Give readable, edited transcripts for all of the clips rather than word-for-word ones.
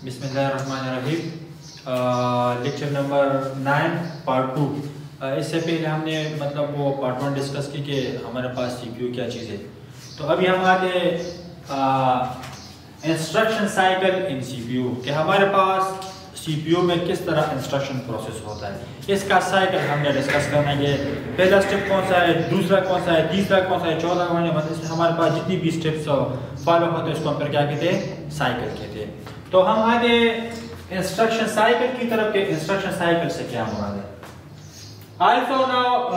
बिस्मिल्लाहिर्रहमानिर्रहीम। Lecture number 9 part 2। इससे पहले हमने मतलब वो पार्ट 1 डिस्कस की कि हमारे पास सीपीयू क्या चीज़ है। तो अभी हम आगे इंस्ट्रक्शन साइकिल इन सीपीयू कि हमारे पास सीपीयू में किस तरह इंस्ट्रक्शन प्रोसेस होता है, इसका साइकिल हमने डिस्कस करना है। पहला स्टेप कौन सा है, दूसरा कौन सा है, तीसरा कौन सा है, चौथा कौन है। मतलब इसमें हमारे पास जितनी भी स्टेप्स फॉलो होते हैं उसको हम फिर क्या कहते हैं, साइकिल कहते हैं। तो हम आगे इंस्ट्रक्शन साइकिल की तरफ के इंस्ट्रक्शन साइकिल से क्या मुराद है। Also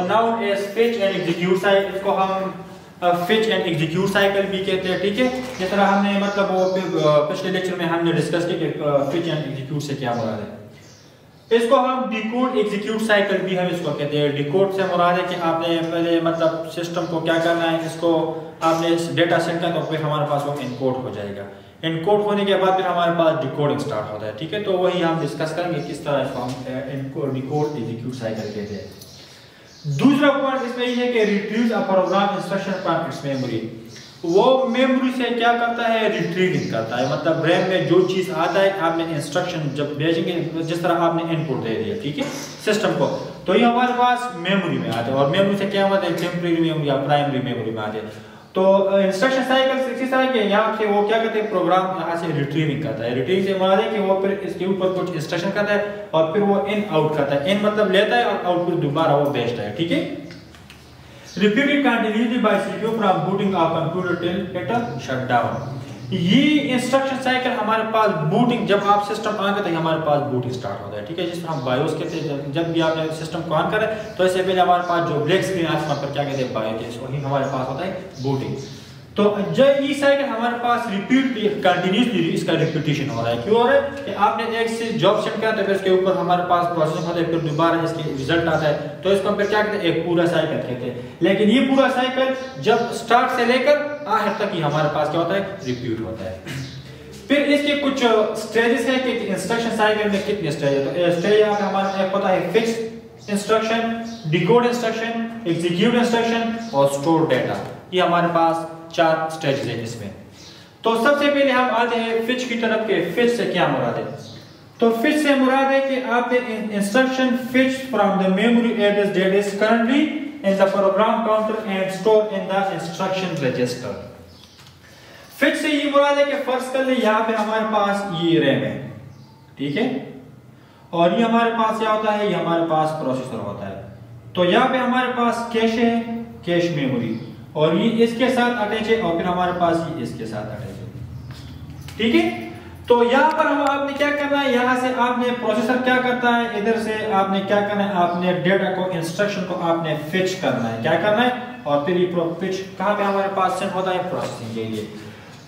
now as fetch and execute cycle, इसको हम फिच एंड एग्जीक्यूट साइकिल भी कहते हैं। ठीक है, जिस तरह हमने मतलब वो पिछले लेक्चर में हमने डिस्कस किया कि फिच एंड एग्जीक्यूट से क्या मुराद है। इसको हम डिकोड एग्जीक्यूट साइकिल भी हम इसको कहते हैं। डिकोड से मुराद है कि आपने पहले मतलब सिस्टम को क्या करना है, इसको आपने इस डेटा सेंड का, तो फिर हमारे पास वो इनकोड हो जाएगा। इनकोड होने के बाद फिर हमारे पास डिकोडिंग स्टार्ट होता है। ठीक है, तो वही हम डिस्कस करेंगे किस तरह इसको हम डिकोड एग्जीक्यूट साइकिल कहते हैं। दूसरा पॉइंट इसमें ये है कि retrieve a programme instruction from its memory. वो मेमोरी से क्या करता है, रिट्रीविंग करता है। मतलब रैम में जो चीज आता है, आपने इंस्ट्रक्शन जब भेजेंगे, जिस तरह आपने इनपुट दे दिया ठीक है सिस्टम को, तो ये हमारे पास मेमोरी में आता है। और मेमोरी से क्या होता है, टेम्परेरी मेमोरी या प्राइमरी मेमोरी में आते हैं। तो इंस्ट्रक्शन साइकिल से इसी तरह के यहाँ से वो क्या करते हैं, प्रोग्राम यहाँ से रिट्रीविंग करता है। रिट्रीव से मुराद है कि वो फिर इसके ऊपर कुछ इंस्ट्रक्शन करता है और फिर वो इन आउट करता है। इन मतलब लेता है और आउटपुट दोबारा वो भेजता है। ठीक है, repeated continuously bye CPU from booting of computer till it shut down. ये इंस्ट्रक्शन साइकिल हमारे पास बूटिंग, जब आप सिस्टम ऑन करते हैं हमारे पास बूटिंग स्टार्ट होता है। ठीक है, जिस तरह हम बायोस कहते हैं, जब भी आप सिस्टम को ऑन करें तो इससे पहले हमारे पास जो ब्लैक स्क्रीन आता है पर क्या कहते हैं, बायोस, वही हमारे पास होता है बूटिंग। तो जब ये साइकिल हमारे पास रिपीट कंटिन्यूअसली इसका रिपीटेशन हो रहा है। क्यों हो रहा है कि आपने एक से जॉब सेंड किया तो फिर इसके ऊपर हमारे पास प्रोसेसिंग होता है, फिर दोबारा इसके रिजल्ट आता है, तो इसको हम फिर क्या कहते हैं, एक पूरा साइकिल कहते हैं। लेकिन ये पूरा साइकिल जब स्टार्ट से लेकर आखिर तक ही हमारे पास क्या होता है, रिपीट होता है। फिर इसके कुछ स्टेजेस है कि इंस्ट्रक्शन साइकिल में कितने स्टेज है। तो स्टेज यहाँ पे हमारा एक होता है fix instruction, decode instruction, execute instruction और स्टोर डेटा। ये हमारे पास 4 स्टेज है इसमें। तो सबसे पहले हम आते हैं फिच की तरफ के। फिच से क्या मुराद है, तो फिच से मुराद है कि आपने instruction Fitch from the memory address that is currently in the program counter and store in the instruction register. Fitch से ये मुराद है कि फर्ज कर ले यहाँ पे हमारे पास ये रैम है, ठीक है, और ये हमारे पास क्या होता है, ये हमारे पास प्रोसेसर होता है। तो यहाँ पे हमारे पास कैश है, कैश मेमोरी, और ये इसके साथ अटैच है, और फिर हमारे पास ये इसके साथ अटैच है। ठीक है, तो यहाँ पर हम आपने क्या करना है, यहाँ से आपने प्रोसेसर क्या करता है, इधर से आपने क्या करना है, आपने डेटा को इंस्ट्रक्शन को आपने फिच करना है, क्या करना है, और फिर ये फिच कहाँ पे हमारे पास सेंड होता है, प्रोसेसिंग के लिए।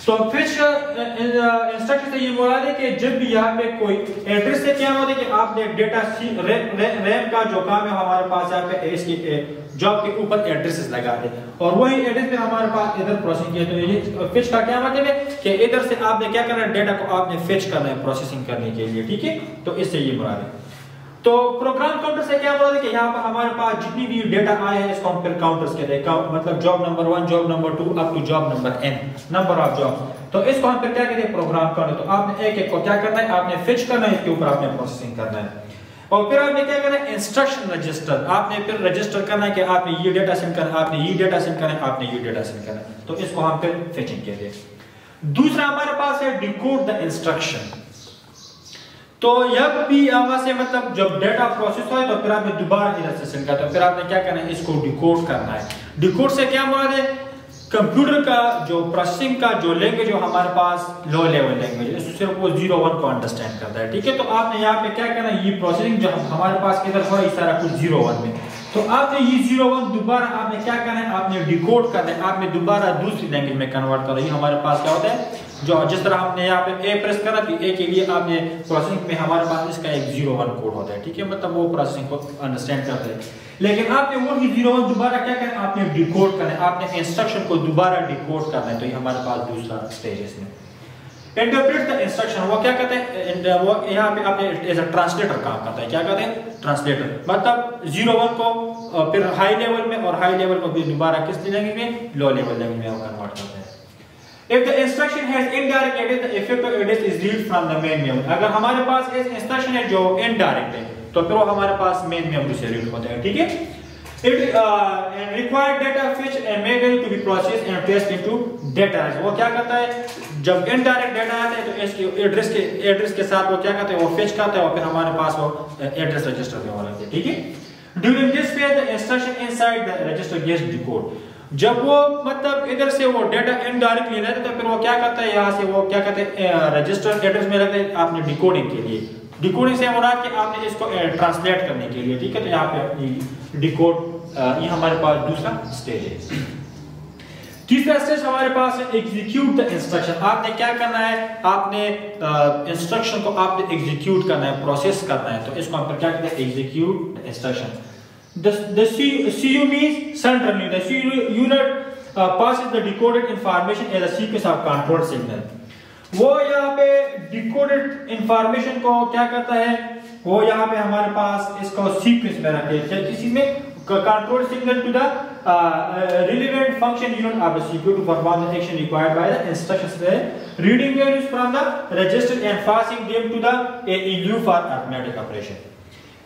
तो फिच इंस्ट्रक्शन से ये मुराद है कि जब भी यहाँ पे कोई एड्रेस से क्या होता है कि आपने डेटा रैम का जो काम है हमारे पास यहाँ पे इसकी जॉब के ऊपर एड्रेसेस लगा दे, और वही एड्रेस पे हमारे पास इधर प्रोसेसिंग किया। तो ये फिच का क्या मतलब है कि इधर से आपने क्या करना है, डेटा को आपने फिच करना है प्रोसेसिंग करने के लिए। ठीक है, तो इससे ये मुराद है। तो प्रोग्राम काउंटर से क्या मुराद है कि यहाँ पर हमारे पास जितनी भी डेटा आए हैं इसको हम फिर काउंटर्स कहते हैं। मतलब job number 1, job number 2 up to job number n, number of job. तो इसको हम फिर क्या कहते हैं, प्रोग्राम काउंटर। तो आपने एक एक को क्या करना है, आपने फिच करना है, इसके ऊपर आपने प्रोसेसिंग करना है, और फिर आपने क्या करना है, इंस्ट्रक्शन रजिस्टर, आपने फिर रजिस्टर करना है कि आपने ये डेटा सेंड करना है, आपने ये डेटा सेंड करना है, आपने ये डेटा सेंड करना है। तो इसको हम फिर फिचिंग कहते हैं। दूसरा हमारे पास है डिकोड द इंस्ट्रक्शन। तो जब भी वहां से मतलब जब डेटा प्रोसेस हो तो फिर आपने दोबारा इधर से सेंड करना है, फिर आपने क्या करना है, इसको डिकोड करना है। डिकोड से क्या मुराद है, कंप्यूटर का जो प्रोसेसिंग का जो लैंग्वेज है हमारे पास लो लेवल लैंग्वेज है, सिर्फ वो 0-1 को अंडरस्टैंड करता है। ठीक है, तो आपने यहाँ पे क्या करना है, ये प्रोसेसिंग जो हमारे पास किधर हो रहा है, सारा कुछ 0-1 में, तो आपने ये 0-1 दोबारा आपने क्या करना है, आपने डिकोड करना है, आपने दोबारा दूसरी लैंग्वेज में कन्वर्ट करना है। ये हमारे पास क्या होता है, जो जिस तरह हमने यहाँ पे ए प्रेस करा तो ए के लिए आपने प्रोसेसिंग में हमारे पास इसका एक 0-1 कोड होता है। ठीक है, मतलब वो प्रोसेसिंग को अंडरस्टैंड करते हैं। लेकिन आपने वो 0-1 दोबारा क्या करना है, आपने डिकोड करना है, आपने इंस्ट्रक्शन को दोबारा डिकोड करना है। तो ये हमारे पास दूसरा स्टेज है इसमें। इंटरप्रेट द इंस्ट्रक्शन, वो क्या कहते हैं, वो यहाँ पे आपने एज अ ट्रांसलेटर काम करता है। क्या कहते हैं, ट्रांसलेटर, मतलब 0-1 को फिर हाई लेवल में और हाई लेवल को भी दोबारा किस लैंग्वेज में, लो लेवल लैंग्वेज में कन्वर्ट करते हैं। If the instruction has indirect address, the effective address is read from the main memory. अगर हमारे पास ऐसे इंस्ट्रक्शन है जो indirect है तो फिर वो हमारे पास main memory से read होता है, ठीक है। It required data fetch and manually to be processed and placed into data. वो क्या करता है, जब indirect data आता है तो इसके एड्रेस के साथ वो क्या करता है, वो fetch करता है और फिर हमारे पास वो एड्रेस रजिस्टर में हो रहा है, ठीक है। During this phase, the instruction inside the register gets decoded. जब वो मतलब इधर से वो डेटा इनडायरेक्टली लेता है तो फिर वो क्या करता है, यहाँ से वो क्या करते हैं रजिस्टर एड्रेस में रखते हैं आपने डिकोडिंग के लिए। डिकोडिंग से मुराद कि आपने इसको ट्रांसलेट करने के लिए, ठीक है। तो यहाँ पे अपनी डिकोड ये हमारे पास दूसरा स्टेज है। तीसरा स्टेज हमारे पास है एग्जीक्यूट द इंस्ट्रक्शन। आपने क्या करना है, आपने इंस्ट्रक्शन को आपने एग्जीक्यूट करना है, प्रोसेस करना है। तो इसको हम क्या कहते हैं, execute instruction. The CU means central unit. The CU unit passes the decoded information as a sequence of control signal. वो यहाँ पे decoded information को क्या करता है, वो यहाँ पे हमारे पास इसको सीक्वेंस में रखते हैं, किसी में control signal to the relevant function unit of the CPU to perform the action required by the instructions. Reading values from the register and passing them to the ALU for arithmetic operation.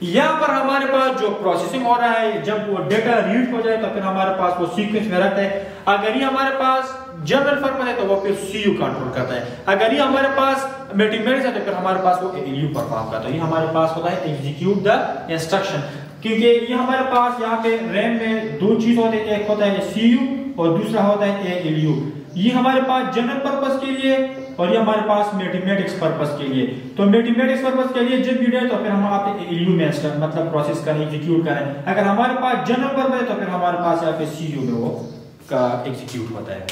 यहाँ पर हमारे पास जो processing हो रहा है, जब वो data read हो जाए तो फिर हमारे पास वो सीक्वेंस में रहता है। अगर ये हमारे पास जनरल पर्पस है तो वो फिर सीयू कंट्रोल करता है। अगर ये हमारे पास मैथमेटिक्स है तो फिर हमारे पास वो एलयू परफॉर्म करता है। ये हमारे पास होता है एग्जीक्यूट द इंस्ट्रक्शन, क्योंकि ये हमारे पास यहाँ पे रैम में दो चीज होते हैं, एक होता है सीयू और दूसरा होता है एलयू। ये हमारे पास जनरल पर्पस के लिए और ये हमारे पास मैथमेटिक्स पर्पस के लिए। तो मैथमेटिक्स पर्पस के लिए जब भी है तो फिर हम आपने एलयू में मतलब प्रोसेस करें, एग्जीक्यूट करें। अगर हमारे पास जनरल पर्पस है तो फिर हमारे पास यहाँ पे सीयू में वो का एग्जीक्यूट होता है।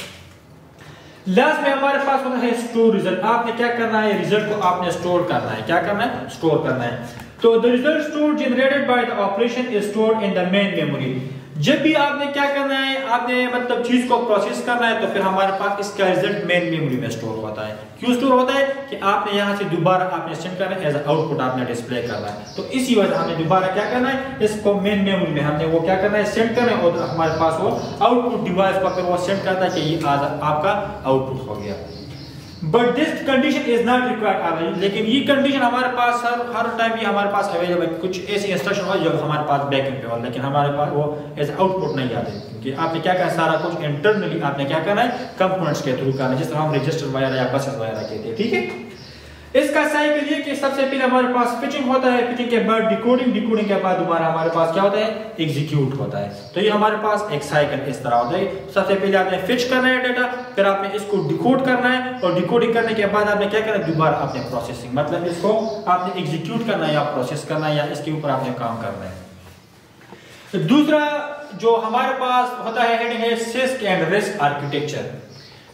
लास्ट में हमारे पास होता है स्टोर रिजल्ट। आपने क्या करना है, रिजल्ट को आपने स्टोर करना है। क्या करना है, स्टोर करना है। तो the result store generated by the operation is stored in the main memory. जब भी आपने क्या करना है, आपने मतलब चीज को प्रोसेस करना है तो फिर हमारे पास इसका रिजल्ट मेन मेमोरी में स्टोर होता है। क्यों स्टोर होता है कि आपने यहाँ से दोबारा आपने सेंड करना है, एज आउटपुट आपने डिस्प्ले करना है। तो इसी वजह हमने दोबारा क्या करना है, इसको मेन मेमोरी में हमने वो क्या करना है, सेंड करना है और हमारे पास वो आउटपुट डिवाइस पर फिर वो सेंड करता है कि ये आज आपका आउटपुट हो गया। But this condition is not required. लेकिन ये कंडीशन हमारे पास हर टाइम ये हमारे पास अवेलेबल। कुछ ऐसी इंस्ट्रक्शन हो जो हमारे पास बैकएंड पे हो, लेकिन हमारे पास वो एज आउटपुट नहीं आते, क्योंकि आपने क्या करना है, सारा कुछ इंटरनली आपने क्या करना है, कंपोनेंट्स के थ्रू करना है, जिस तरह हम रजिस्टर वगैरह या बसेस वगैरह कहते हैं, ठीक है। इसका साइकिल ये कि सबसे पहले हमारे पास फिचिंग होता है, फिचिंग के बाद डिकोडिंग, डिकोडिंग के बाद दोबारा हमारे पास क्या होता है, एग्जीक्यूट होता है। तो ये हमारे पास एक साइकिल इस तरह होता है। सबसे पहले आपने फिच करना है डेटा, फिर आपने इसको डिकोड करना है और डिकोडिंग करने के बाद आपने क्या करना है, दोबारा आपने प्रोसेसिंग मतलब इसको आपने एग्जीक्यूट करना है या प्रोसेस करना है या इसके ऊपर आपने काम करना है। दूसरा जो हमारे पास होता है हेडिंग है सिस्क एंड रिस्क आर्किटेक्चर।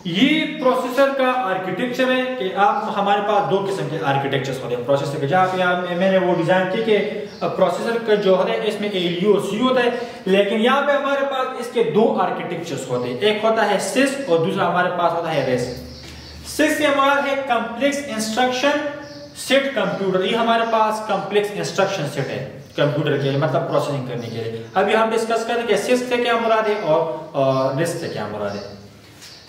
ये प्रोसेसर का आर्किटेक्चर है कि आप हमारे पास दो किस्म के आर्किटेक्चर्स होते हैं प्रोसेसर के, जहाँ पे मैंने वो डिजाइन की कि प्रोसेसर का जो होता है इसमें एलयू और सीयू होता है, लेकिन यहाँ पे हमारे पास इसके दो आर्किटेक्चर्स होते हैं। एक होता है सिस्क और दूसरा हमारे पास होता है रिस्क। सिस्क से हमारा है कम्प्लेक्स इंस्ट्रक्शन सेट कंप्यूटर। ये हमारे पास कम्प्लेक्स इंस्ट्रक्शन सेट है कंप्यूटर के लिए, मतलब प्रोसेसिंग करने के लिए। अभी हम डिस्कस करेंगे सिस्क से क्या मुराद है और रिस्क से क्या मुराद है।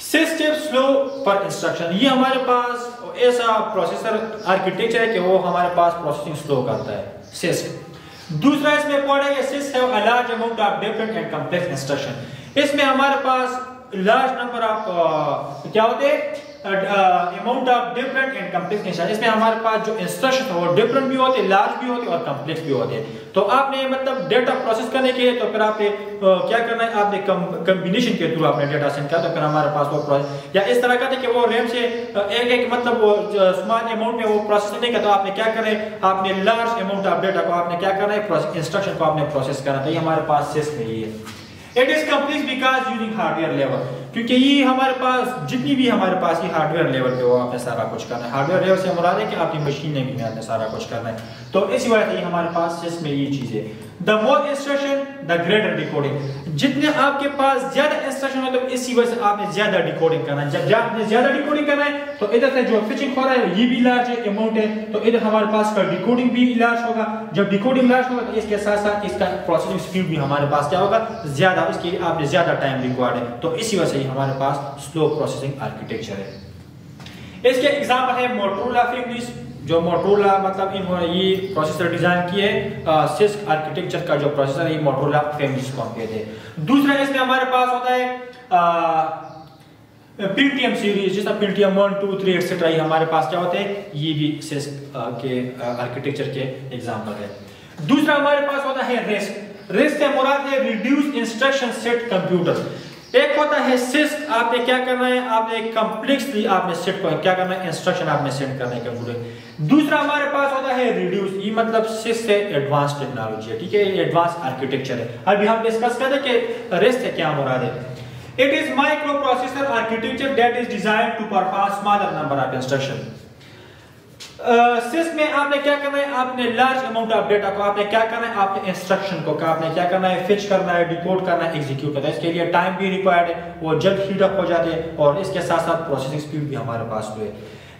सिस्टम स्लो पर इंस्ट्रक्शन, ये हमारे पास ऐसा प्रोसेसर आर्किटेक्चर है कि वो हमारे पास प्रोसेसिंग स्लो करता है, सिस्क। दूसरा इसमें पॉइंट है कि six have a large amount of different and complex instruction. इसमें हमारे पास लार्ज नंबर ऑफ क्या होते हैं, amount of different and complex instruction. इसमें हमारे पास जो इंस्ट्रक्शन है वो डिफरेंट भी होते हैं, लार्ज भी होते हैं और कॉम्प्लेक्स भी होते हैं। तो आपने मतलब डेटा प्रोसेस करने के लिए तो फिर आपने क्या करना है, आपने कॉम्बिनेशन के थ्रू आपने डेटा सेंड किया तो फिर हमारे पास वो प्रोसेस या इस तरह का था कि वो रैम से एक मतलब वो स्मॉल अमाउंट में वो प्रोसेस नहीं करता। तो आपने क्या करें, आपने लार्ज अमाउंट ऑफ डेटा को आपने क्या करना है, इंस्ट्रक्शन को आपने प्रोसेस करना। तो ये हमारे पास सिस्क में ही है। It is complex because using hardware level, क्योंकि ये हमारे पास जितनी भी हमारे पास ये हार्डवेयर लेवल पे वो आपने सारा कुछ करना है। हार्डवेयर लेवल से मुराद है कि आपकी मशीन में आपने सारा कुछ करना है। तो इसी वजह से हमारे पास सिस्क में ये चीज है। The more instruction the greater decoding, जितने आपके पास ज्यादा इंस्ट्रक्शन हो तो इसी वजह से आपने ज्यादा डिकोडिंग करना है। जब आपने ज्यादा डिकोडिंग करना है तो इधर से जो फिचिंग हो रहा है ये भी लार्ज अमाउंट है, तो इधर हमारे पास का डिकोडिंग भी लार्ज होगा। जब डिकोडिंग लार्ज होगा तो इसके साथ साथ इसका प्रोसेसिंग स्पीड भी हमारे पास क्या होगा, ज्यादा, इसके लिए आपने ज्यादा टाइम रिक्वायर्ड है, तो इसी वजह से हमारे पास स्लो प्रोसेसिंग आर्किटेक्चर है। इसके एग्जांपल है मोटोरोला फैमिलीज, जो मोटोरोला मतलब इन्होंने ये प्रोसेसर डिजाइन किए है, सिस्क आर्किटेक्चर का जो प्रोसेसर है ये मोटोरोला फैमिलीज को कहते हैं। दूसरा इसमें हमारे पास होता है पेंटियम सीरीज, जैसा पेंटियम 1, 2, 3 एक्सेट्रा, ये हमारे पास क्या होते हैं, ये भी सिस्क के आर्किटेक्चर के एग्जांपल है। दूसरा हमारे पास होता है रिस्क। रिस्क से मुराद है रिड्यूस इंस्ट्रक्शन सेट कंप्यूटर। एक होता है सिस्क, आपने क्या करना है, आपने एक कॉम्प्लेक्सली आपने सेट को क्या करना है, इंस्ट्रक्शन आपने सेट करना है कंप्यूटर। दूसरा हमारे पास होता है रिड्यूस, ये मतलब सिस्क से एडवांस टेक्नोलॉजी है, ठीक है, ये एडवांस आर्किटेक्चर है। अभी हम डिस्कस करते हैं कि रिस्क से क्या मुराद है। It is microprocessor architecture that is designed to perform smaller number of instruction. CISC में आपने क्या करना है, आपने लार्ज अमाउंट ऑफ डेटा को आपने क्या करना है, आपने इंस्ट्रक्शन को आपने क्या करना है, फिच करना है, डिकोड करना है, एग्जीक्यूट करना है। इसके लिए टाइम भी रिक्वायर्ड है, वो जल्द हीट अप हो जाते हैं और इसके साथ साथ प्रोसेसिंग स्पीड भी हमारे पास है।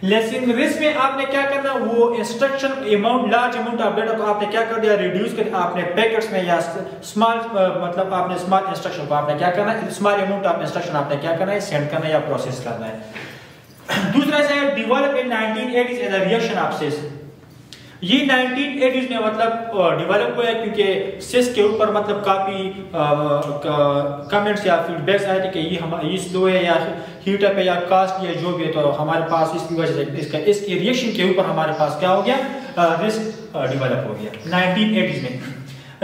लेकिन रिस्क में आपने क्या करना, वो instruction amount, large amount of data को आपने क्या कर दिया, रिड्यूस कर, आपने पैकेट्स में या स्मॉल मतलब आपने स्मॉल इंस्ट्रक्शन को आपने क्या करना है, स्मॉल अमाउंट ऑफ इंस्ट्रक्शन आपने क्या करना है, सेंड करना है या प्रोसेस करना है। दूसरा से develop in 1980s as a reaction of CISC. ये 1980s में मतलब डेवलप हुआ है क्योंकि सिस्क के ऊपर मतलब काफी कमेंट्स या फीडबैक्स आए थे कि ये स्लो है या हीट अप है या कास्ट या जो भी है, तो हमारे पास इसकी वजह से इसके रिएक्शन के ऊपर हमारे पास क्या हो गया, रिस्क डेवलप हो गया 1980s में।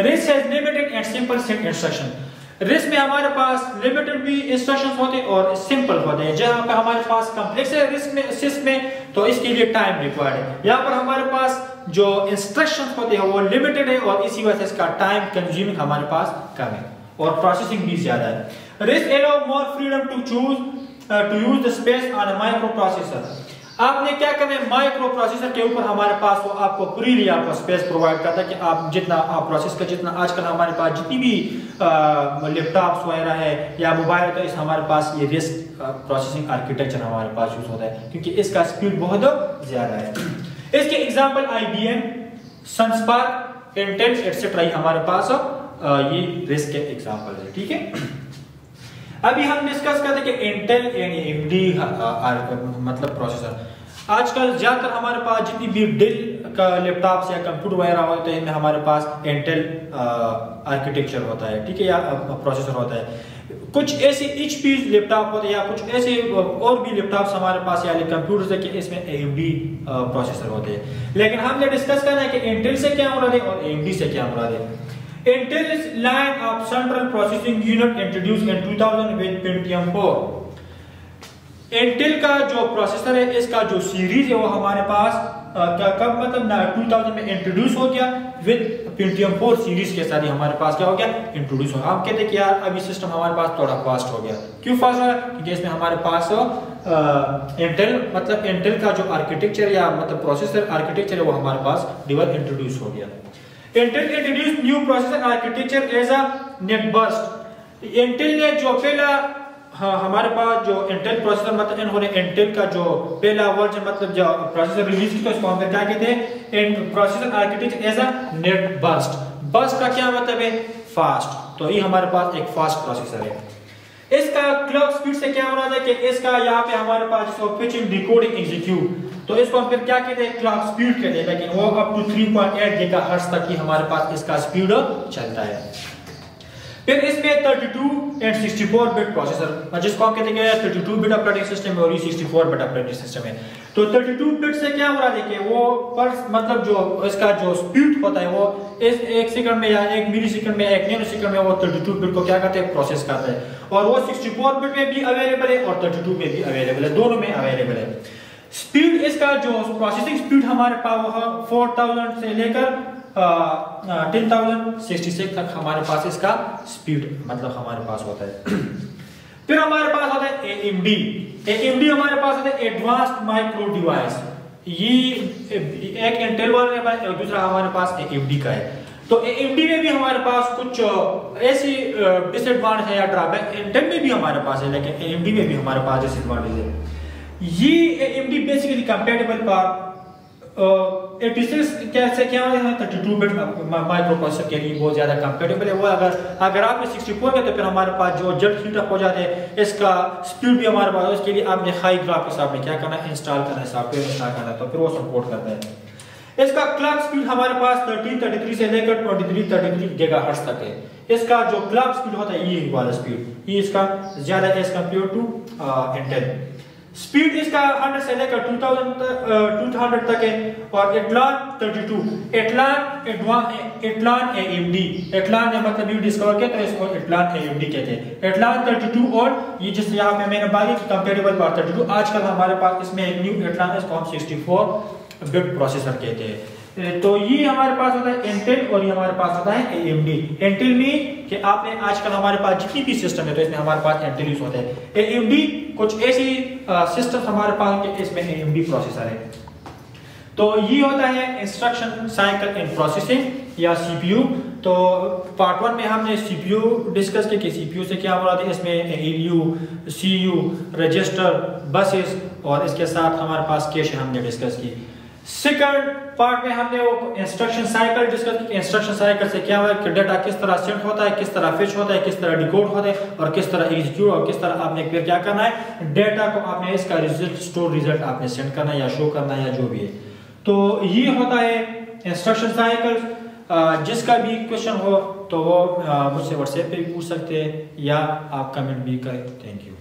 Risk has limited and simple set instruction. Risk में हमारे पास लिमिटेड भी इंस्ट्रक्शंस होते हैं और सिंपल होते हैं। जहां पे हमारे पास कॉम्प्लेक्स है रिस्क में, सिस्क में, तो इसके लिए टाइम रिक्वायर्ड है। यहाँ पर हमारे पास जो इंस्ट्रक्शंस होते हैं वो लिमिटेड है और इसी वजह से इसका टाइम कंज्यूमिंग हमारे पास कम है और प्रोसेसिंग भी ज्यादा है। RISC allow more freedom to use the space on a microprocessor. आपने क्या करना है, माइक्रो प्रोसेसर के ऊपर हमारे पास वो आपको फ्रीली आपको स्पेस प्रोवाइड करता है कि आप जितना आप प्रोसेस का, जितना आजकल हमारे पास जितनी भी लैपटॉप्स वगैरह है या मोबाइल का, इस हमारे पास ये रिस्क प्रोसेसिंग आर्किटेक्चर हमारे पास यूज होता है क्योंकि इसका स्पीड बहुत ज्यादा है। इसके एग्जांपल IBM, सनस्पार्क, इंटेल एटसेट्रा हमारे पास ये रिस्क के एग्जांपल है, ठीक है। अभी हम डिस्कस करते हैं कि इंटेल यानी AMD मतलब प्रोसेसर। आजकल ज्यादातर हमारे पास जितनी भी डेल का लैपटॉप्स या कंप्यूटर वगैरह होते हैं, इनमें हमारे पास इंटेल आर्किटेक्चर होता है, ठीक है, या प्रोसेसर होता है। कुछ ऐसे HP लैपटॉप होते हैं या कुछ ऐसे और भी लैपटॉप्स हमारे पास या कंप्यूटर्स है कि इसमें AMD प्रोसेसर होते हैं। लेकिन हमने डिस्कस करना है कि इंटेल से क्या मुराद है और AMD से क्या मुराद है। Intel's line of central processing unit introduced in 2000 with Pentium 4। Intel का जो प्रोसेसर है, इसका जो सीरीज है वो हमारे पास कब मतलब 2000 में इंट्रोड्यूस हो गया विद Pentium 4 सीरीज के साथ ही हमारे पास क्या हो गया, इंट्रोड्यूस हो गया। हम कहते हैं कि यार अभी सिस्टम हमारे पास थोड़ा फास्ट हो गया। क्यों फास्ट हो गया, क्योंकि इसमें हमारे पास इंटेल मतलब इंटेल का जो आर्किटेक्चर या मतलब प्रोसेसर आर्किटेक्चर है वो हमारे पास इंट्रोड्यूस हो गया। Intel introduced new processor architecture as a NetBurst। Intel ने जो पहला हमारे पास जो Intel प्रोसेसर मतलब इन्होंने Intel का जो पहला वर्जन मतलब जो प्रोसेसर रिलीज किया उसको हम क्या कहते हैं, processor architecture as a NetBurst। Burst का क्या मतलब है, फास्ट, तो ये हमारे पास एक फास्ट प्रोसेसर है। इसका क्लॉक स्पीड से क्या मुराद है कि इसका यहाँ पे हमारे पास जिसको फिचिंग, डिकोडिंग, एग्जीक्यूट, तो इसको हम फिर क्या कहते हैं, क्लॉक स्पीड कहते हैं। लेकिन वो अप टू 3.8 गीगाहर्ट्ज तक ही हमारे पास इसका स्पीड चलता है। फिर इसमें 32 एंड 64 बिट प्रोसेसर जिसको हम कहते हैं 32 बिट ऑपरेटिंग सिस्टम और 64 बिट ऑपरेटिंग सिस्टम है। तो 32 बिट से क्या मुराद है कि वो पर मतलब जो इसका जो स्पीड होता है वो इस 1 सेकंड में या 1 मिली सेकंड में 1 नैनो सेकंड में वो 32 बिट को क्या करते हैं, प्रोसेस करते हैं। और वो 64 बिट में भी अवेलेबल है और 32 में भी अवेलेबल है, दोनों में अवेलेबल है। स्पीड इसका जो प्रोसेसिंग स्पीड हमारे पास 4000 से लेकर 10,066 तक हमारे पास इसका स्पीड मतलब हमारे पास होता है। फिर हमारे पास होता है AMD। AMD हमारे पास होता है एडवांस्ड माइक्रो डिवाइस। ये एक इंटेल वाले के पास और दूसरा हमारे पास AMD का है। तो AMD में भी हमारे पास कुछ ऐसी डिसएडवांटेज है या ड्रॉबैक इंटेल में भी हमारे पास है, लेकिन AMD में भी हमारे पास डिसएडवांटेज है। ये AMD बेसिकली कंपैटिबल फॉर 86 कैसे क्या है 32 बिट माइक्रो प्रोसेसर के लिए बहुत ज्यादा कंपैटिबल है वो। अगर आपने 64 के तो फिर हमारे पास जो जल्द हीट अप हो जाते हैं, इसका स्पीड भी हमारे पास, उसके लिए आपने हाई ग्राफिक्स आपने क्या करना है, इंस्टॉल करना है, सॉफ्टवेयर इंस्टॉल करना है, तो फिर वो सपोर्ट करता है। इसका क्लॉक स्पीड हमारे पास 1333 से लेकर 2333 गीगाहर्ट्ज तक है। इसका जो क्लॉक स्पीड होता है ये वाला स्पीड ये इसका ज्यादा है as compare to Intel. Speed इसका 100 से लेकर 2200 तक है। और एटलॉन 32 एटलॉन AMD, एटलॉन ने मतलब ये डिस्कवर किया तो इसको एटलॉन AMD कहते हैं। एटलॉन 32 और ये जिस यहाँ पे मैंने बात की कंपैटिबल फॉर 32, आजकल हमारे पास इसमें एक न्यू एटलॉन है, इसको हम 64 बिट प्रोसेसर कहते हैं। तो ये हमारे पास होता है इंटेल और ये हमारे पास होता है AMD। इंटेल में कि आपने आजकल हमारे पास जितनी भी सिस्टम है तो इसमें हमारे पास इंटेल यूज होता है। AMD कुछ ऐसी सिस्टम हमारे पास कि इसमें AMD प्रोसेसर है। तो ये होता है इंस्ट्रक्शन साइकिल इन प्रोसेसिंग या CPU। तो पार्ट 1 में हमने CPU डिस्कस किया कि CPU से क्या मुराद है, इसमें ALU, CU, रजिस्टर, बसेस और इसके साथ हमारे पास कैश हमने डिस्कस की। सेकंड पार्ट में हमने वो इंस्ट्रक्शन साइकिल डिस्कस की। इंस्ट्रक्शन साइकिल से क्या हुआ कि डाटा किस तरह सेंड होता है, किस तरह फेच होता है, किस तरह डिकोड होता है और किस तरह एग्जीक्यूट और किस तरह आपने फिर क्या करना है, डाटा को आपने इसका रिजल्ट स्टोर रिजल्ट आपने सेंड करना है या शो करना है या जो भी है। तो ये होता है इंस्ट्रक्शन साइकिल। जिसका भी क्वेश्चन हो तो वो मुझसे व्हाट्सएप पे भी पूछ सकते हैं या आप कमेंट भी करें। Thank you.